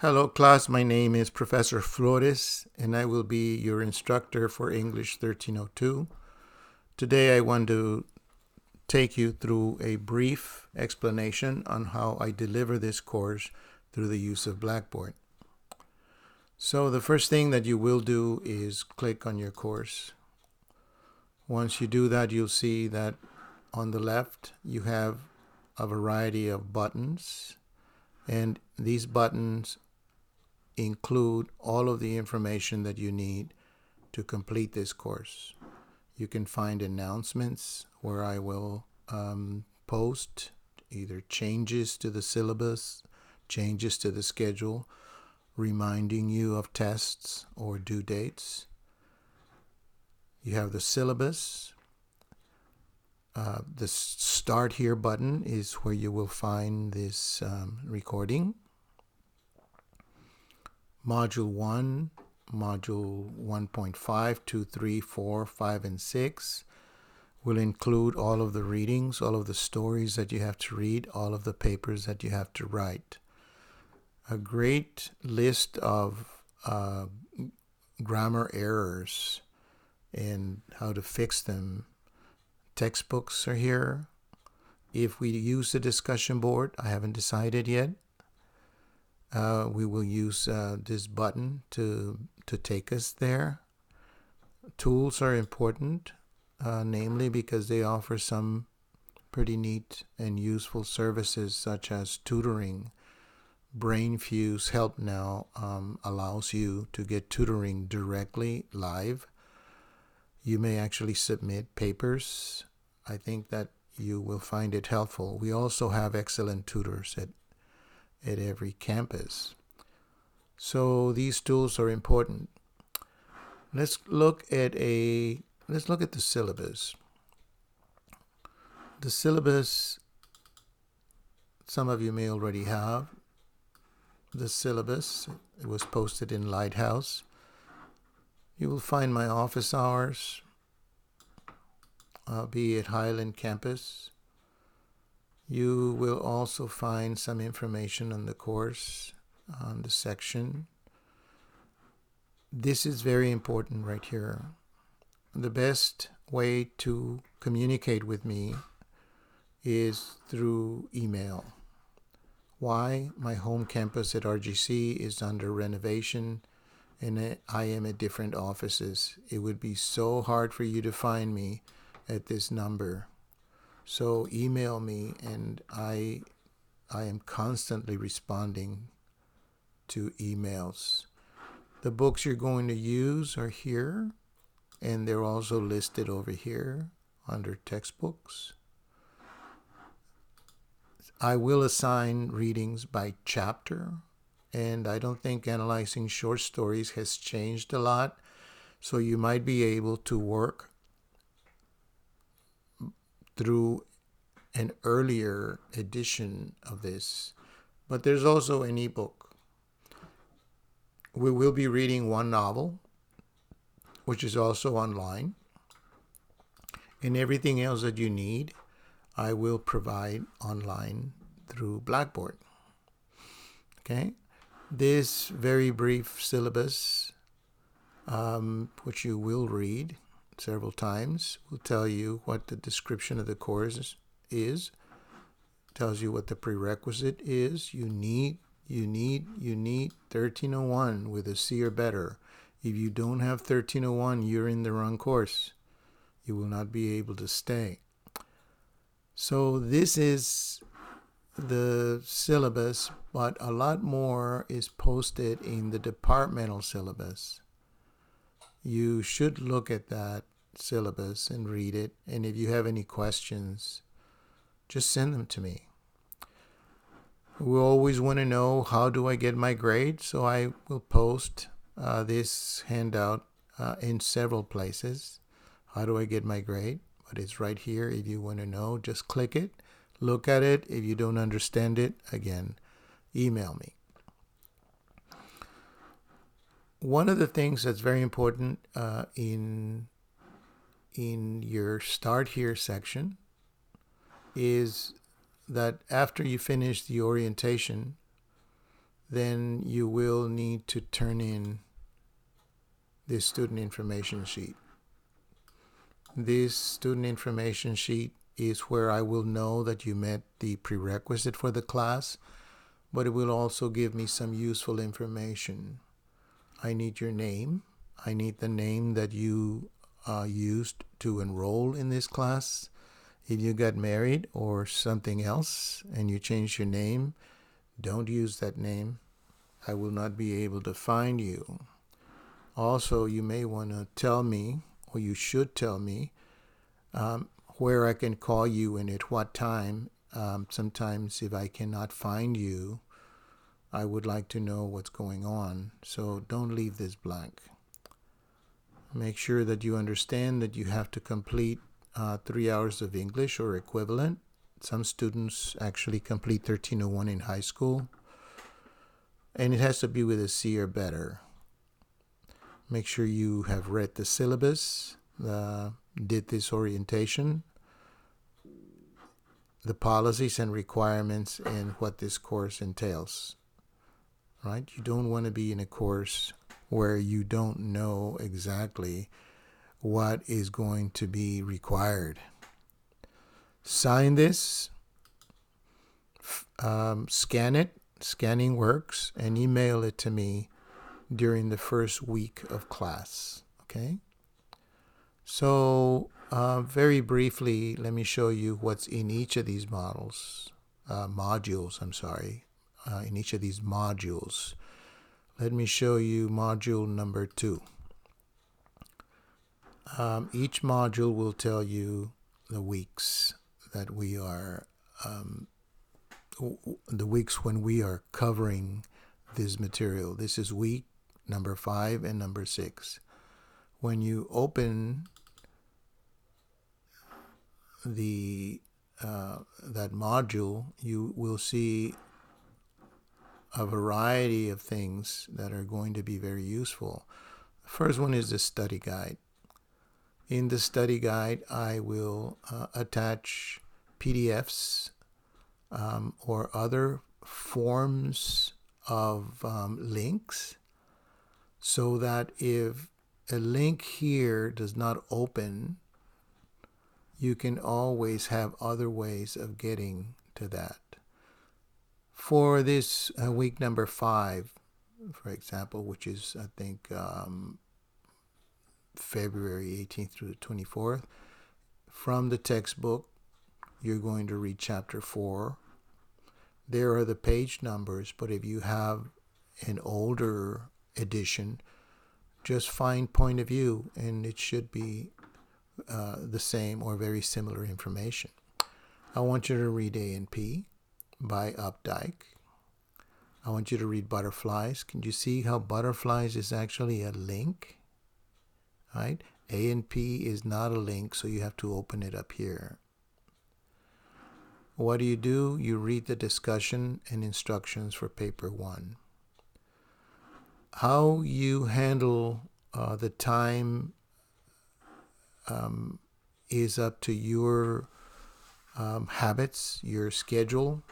Hello, class. My name is Professor Flores, and I will be your instructor for English 1302. Today, I want to take you through a brief explanation on how I deliver this course through the use of Blackboard. So, the first thing that you will do is click on your course. Once you do that, you'll see that on the left, you have a variety of buttons, and these buttons include all of the information that you need to complete this course. You can find announcements where I will post either changes to the syllabus, changes to the schedule, reminding you of tests or due dates. You have the syllabus. The Start Here button is where you will find this recording. Module 1, Module 1.5, 2, 3, 4, 5, and 6 will include all of the readings, all of the stories that you have to read, all of the papers that you have to write. A great list of grammar errors and how to fix them. Textbooks are here. If we use the discussion board, I haven't decided yet. We will use this button to take us there. Tools are important, namely because they offer some pretty neat and useful services such as tutoring. BrainFuse Help Now allows you to get tutoring directly live. You may actually submit papers. I think that you will find it helpful. We also have excellent tutors at every campus. So these tools are important. Let's look at the syllabus. The syllabus, some of you may already have the syllabus. It was posted in Lighthouse. You will find my office hours. I'll be at Highland Campus. You will also find some information on the course, on the section. This is very important right here. The best way to communicate with me is through email. Why? My home campus at RGC is under renovation, and I am at different offices. It would be so hard for you to find me at this number. So email me, and I am constantly responding to emails. The books you're going to use are here, and they're also listed over here under textbooks. I will assign readings by chapter, and I don't think analyzing short stories has changed a lot, so you might be able to work through an earlier edition of this. But there's also an ebook. We will be reading one novel, which is also online. And everything else that you need, I will provide online through Blackboard. Okay? This very brief syllabus, which you will read several times, will tell you what the description of the course is, tells you what the prerequisite is. You need 1301 with a C or better. If you don't have 1301, you're in the wrong course. You will not be able to stay. So this is the syllabus, but a lot more is posted in the departmental syllabus. You should look at that syllabus and read it. And if you have any questions, just send them to me. We always want to know, how do I get my grade? So I will post this handout in several places. How do I get my grade? But it's right here. If you want to know, just click it, look at it. If you don't understand it, again, email me. One of the things that's very important in your Start Here section is that after you finish the orientation, then you will need to turn in this student information sheet. This student information sheet is where I will know that you met the prerequisite for the class, but it will also give me some useful information. I need your name. I need the name that you used to enroll in this class. If you got married or something else and you changed your name, don't use that name. I will not be able to find you. Also, you may want to tell me, or you should tell me, where I can call you and at what time. Sometimes if I cannot find you, I would like to know what's going on. So don't leave this blank. Make sure that you understand that you have to complete 3 hours of English or equivalent. Some students actually complete 1301 in high school. And it has to be with a C or better. Make sure you have read the syllabus, did this orientation, the policies and requirements, and what this course entails. Right? You don't want to be in a course where you don't know exactly what is going to be required. Sign this, scan it, scanning works, and email it to me during the first week of class. Okay? So very briefly, let me show you what's in each of these modules, in each of these modules. Let me show you module number 2. Each module will tell you the weeks that we are, the weeks when we are covering this material. This is week number 5 and number 6. When you open that module, you will see a variety of things that are going to be very useful. The first one is the study guide. In the study guide, I will attach PDFs or other forms of links, so that if a link here does not open, you can always have other ways of getting to that. For this week number 5, for example, which is, I think, February 18th through the 24th, from the textbook, you're going to read chapter 4. There are the page numbers, but if you have an older edition, just find point of view, and it should be the same or very similar information. I want you to read A&P by Updike. I want you to read Butterflies. Can you see how Butterflies is actually a link? Right? A&P is not a link, so you have to open it up here. What do? You read the discussion and instructions for paper 1. How you handle the time is up to your habits, your schedule.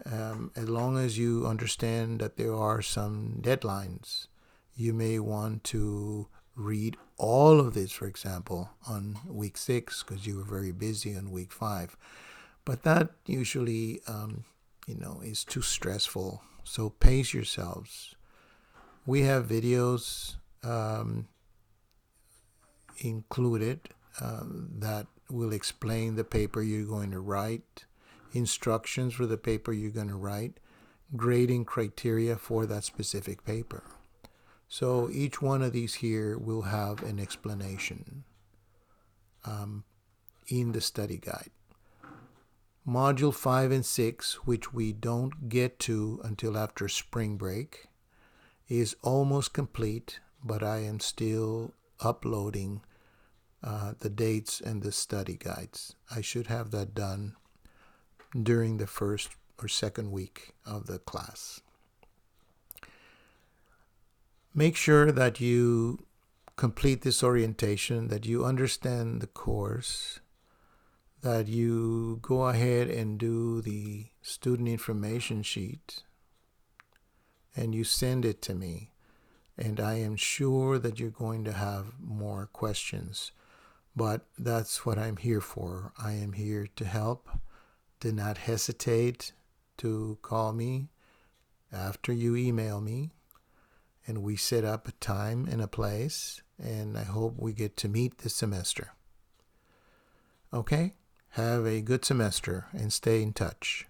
As long as you understand that there are some deadlines, you may want to read all of this, for example, on week 6 because you were very busy on week 5. But that usually, is too stressful. So pace yourselves. We have videos included that will explain the paper you're going to write, instructions for the paper you're going to write, grading criteria for that specific paper. So each one of these here will have an explanation in the study guide. Module 5 and 6, which we don't get to until after spring break, is almost complete, but I am still uploading the dates and the study guides. I should have that done during the first or second week of the class. Make sure that you complete this orientation, that you understand the course, that you go ahead and do the student information sheet, and you send it to me. And I am sure that you're going to have more questions. But that's what I'm here for. I am here to help. Do not hesitate to call me after you email me, and we set up a time and a place, and I hope we get to meet this semester. Okay? Have a good semester and stay in touch.